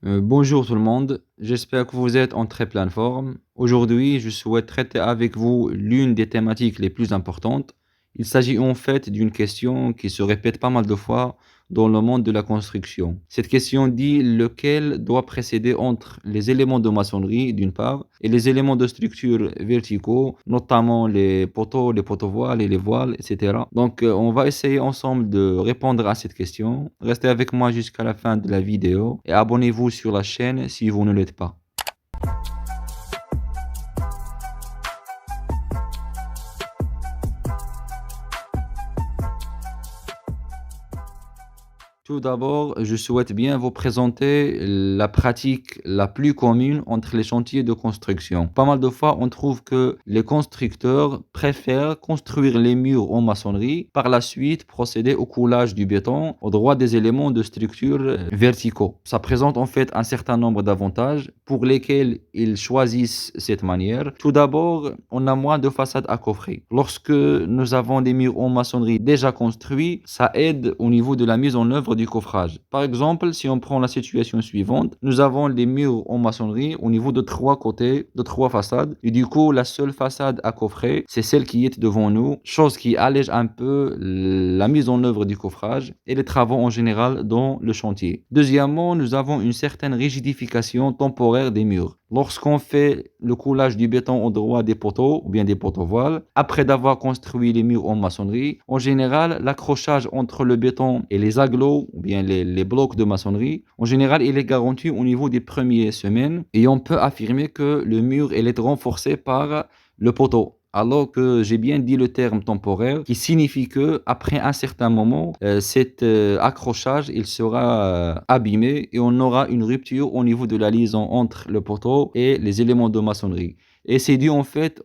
Bonjour tout le monde, j'espère que vous êtes en très pleine forme. Aujourd'hui, je souhaite traiter avec vous l'une des thématiques les plus importantes. Il s'agit en fait d'une question qui se répète pas mal de fois dans le monde de la construction. Cette question dit lequel doit précéder entre les éléments de maçonnerie d'une part et les éléments de structure verticaux, notamment les poteaux voiles et les voiles, etc. Donc, on va essayer ensemble de répondre à cette question. Restez avec moi jusqu'à la fin de la vidéo et abonnez-vous sur la chaîne si vous ne l'êtes pas. Tout d'abord, je souhaite bien vous présenter la pratique la plus commune entre les chantiers de construction. Pas mal de fois, on trouve que les constructeurs préfèrent construire les murs en maçonnerie, par la suite procéder au coulage du béton au droit des éléments de structure verticaux. Ça présente en fait un certain nombre d'avantages pour lesquels ils choisissent cette manière. Tout d'abord, on a moins de façades à coffrer. Lorsque nous avons des murs en maçonnerie déjà construits, ça aide au niveau de la mise en œuvre du coffrage. Par exemple, si on prend la situation suivante, nous avons les murs en maçonnerie au niveau de trois côtés, de trois façades, et du coup, la seule façade à coffrer, c'est celle qui est devant nous, chose qui allège un peu la mise en œuvre du coffrage et les travaux en général dans le chantier. Deuxièmement, nous avons une certaine rigidification temporaire des murs. Lorsqu'on fait le coulage du béton au droit des poteaux ou bien des poteaux voiles, après d'avoir construit les murs en maçonnerie, en général, l'accrochage entre le béton et les agglos ou bien les blocs de maçonnerie, en général, il est garanti au niveau des premières semaines et on peut affirmer que le mur il est renforcé par le poteau. Alors que j'ai bien dit le terme temporaire, qui signifie que après un certain moment, cet accrochage il sera abîmé et on aura une rupture au niveau de la liaison entre le poteau et les éléments de maçonnerie. Et c'est dû en fait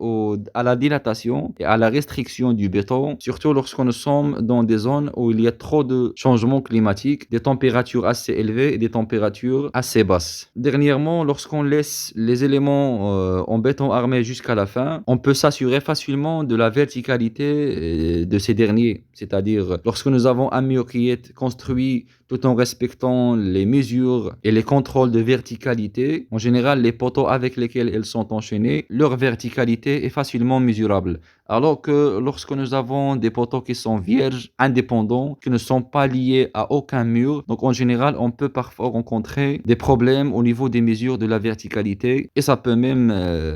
à la dilatation et à la restriction du béton, surtout lorsque nous sommes dans des zones où il y a trop de changements climatiques, des températures assez élevées et des températures assez basses. Dernièrement, lorsqu'on laisse les éléments en béton armé jusqu'à la fin, on peut s'assurer facilement de la verticalité de ces derniers. C'est-à-dire, lorsque nous avons un mur qui est construit tout en respectant les mesures et les contrôles de verticalité, en général, les poteaux avec lesquels elles sont enchaînées, leur verticalité est facilement mesurable. Alors que lorsque nous avons des poteaux qui sont vierges, indépendants, qui ne sont pas liés à aucun mur, donc en général, on peut parfois rencontrer des problèmes au niveau des mesures de la verticalité et ça peut même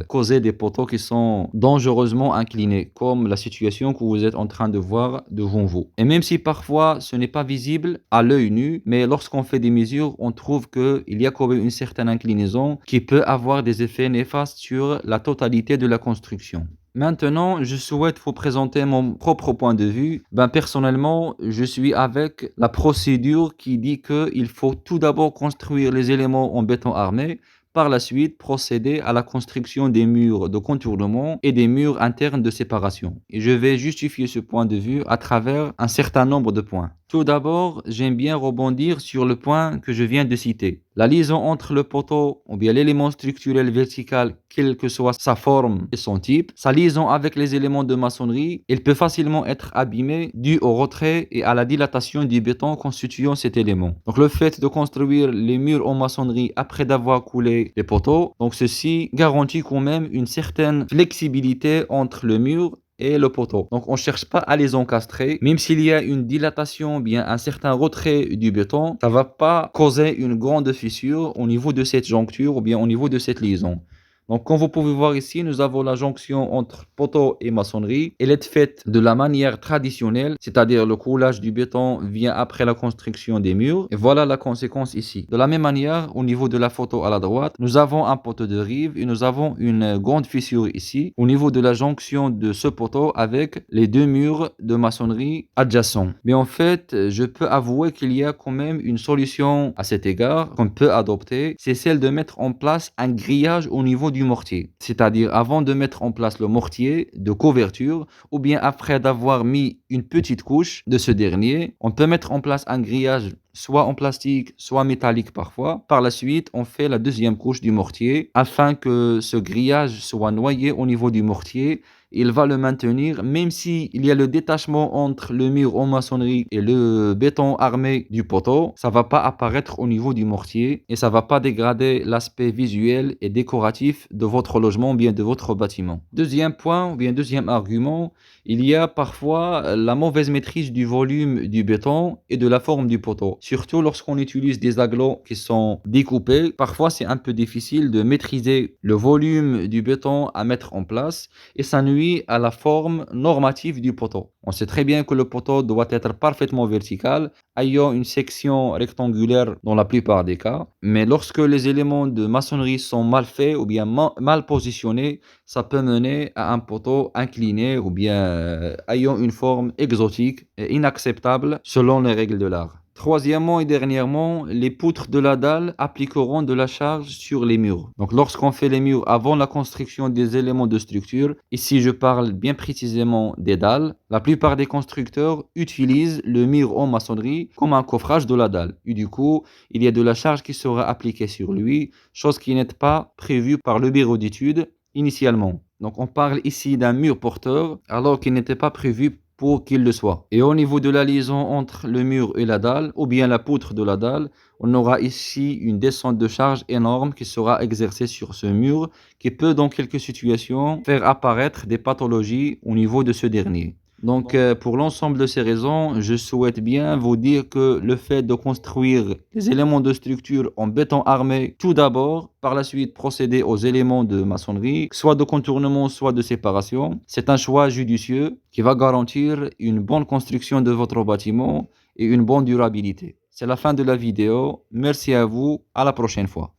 causer des poteaux qui sont dangereusement inclinés, comme la situation que vous êtes en train de voir devant vous. Et même si parfois ce n'est pas visible à l'œil nu, mais lorsqu'on fait des mesures, on trouve qu'il y a quand même une certaine inclinaison qui peut avoir des effets néfastes sur la totalité de la construction. Maintenant, je souhaite vous présenter mon propre point de vue. Personnellement, je suis avec la procédure qui dit qu'il faut tout d'abord construire les éléments en béton armé, par la suite procéder à la construction des murs de contournement et des murs internes de séparation. Et je vais justifier ce point de vue à travers un certain nombre de points. Tout d'abord, j'aime bien rebondir sur le point que je viens de citer. La liaison entre le poteau ou bien l'élément structurel vertical, quelle que soit sa forme et son type, sa liaison avec les éléments de maçonnerie, il peut facilement être abîmé dû au retrait et à la dilatation du béton constituant cet élément. Donc le fait de construire les murs en maçonnerie après d'avoir coulé les poteaux, donc ceci garantit quand même une certaine flexibilité entre le mur et le poteau. Donc on ne cherche pas à les encastrer. Même s'il y a une dilatation, bien un certain retrait du béton, ça ne va pas causer une grande fissure au niveau de cette joncture ou bien au niveau de cette liaison. Donc, comme vous pouvez voir ici, nous avons la jonction entre poteau et maçonnerie. Elle est faite de la manière traditionnelle, c'est-à-dire le coulage du béton vient après la construction des murs. Et voilà la conséquence ici. De la même manière, au niveau de la photo à la droite, nous avons un poteau de rive et nous avons une grande fissure ici, au niveau de la jonction de ce poteau avec les deux murs de maçonnerie adjacents. Mais en fait, je peux avouer qu'il y a quand même une solution à cet égard qu'on peut adopter. C'est celle de mettre en place un grillage au niveau du mortier. C'est-à-dire avant de mettre en place le mortier de couverture ou bien après d'avoir mis une petite couche de ce dernier, on peut mettre en place un grillage soit en plastique, soit métallique parfois. Par la suite, on fait la deuxième couche du mortier afin que ce grillage soit noyé au niveau du mortier il va le maintenir, même s'il y a le détachement entre le mur en maçonnerie et le béton armé du poteau, ça va pas apparaître au niveau du mortier et ça va pas dégrader l'aspect visuel et décoratif de votre logement ou bien de votre bâtiment. Deuxième point, ou bien deuxième argument, il y a parfois la mauvaise maîtrise du volume du béton et de la forme du poteau. Surtout lorsqu'on utilise des aglots qui sont découpés, parfois c'est un peu difficile de maîtriser le volume du béton à mettre en place et ça nuit à la forme normative du poteau. On sait très bien que le poteau doit être parfaitement vertical, ayant une section rectangulaire dans la plupart des cas, mais lorsque les éléments de maçonnerie sont mal faits ou bien mal positionnés, ça peut mener à un poteau incliné ou bien ayant une forme exotique et inacceptable selon les règles de l'art. Troisièmement et dernièrement, les poutres de la dalle appliqueront de la charge sur les murs. Donc lorsqu'on fait les murs avant la construction des éléments de structure, ici je parle bien précisément des dalles, la plupart des constructeurs utilisent le mur en maçonnerie comme un coffrage de la dalle. Et du coup, il y a de la charge qui sera appliquée sur lui, chose qui n'est pas prévue par le bureau d'études initialement. Donc on parle ici d'un mur porteur alors qu'il n'était pas prévu pour qu'il le soit. Et au niveau de la liaison entre le mur et la dalle, ou bien la poutre de la dalle, on aura ici une descente de charge énorme qui sera exercée sur ce mur, qui peut dans quelques situations faire apparaître des pathologies au niveau de ce dernier. Donc, pour l'ensemble de ces raisons, je souhaite bien vous dire que le fait de construire les éléments de structure en béton armé, tout d'abord, par la suite procéder aux éléments de maçonnerie, soit de contournement, soit de séparation, c'est un choix judicieux qui va garantir une bonne construction de votre bâtiment et une bonne durabilité. C'est la fin de la vidéo. Merci à vous. À la prochaine fois.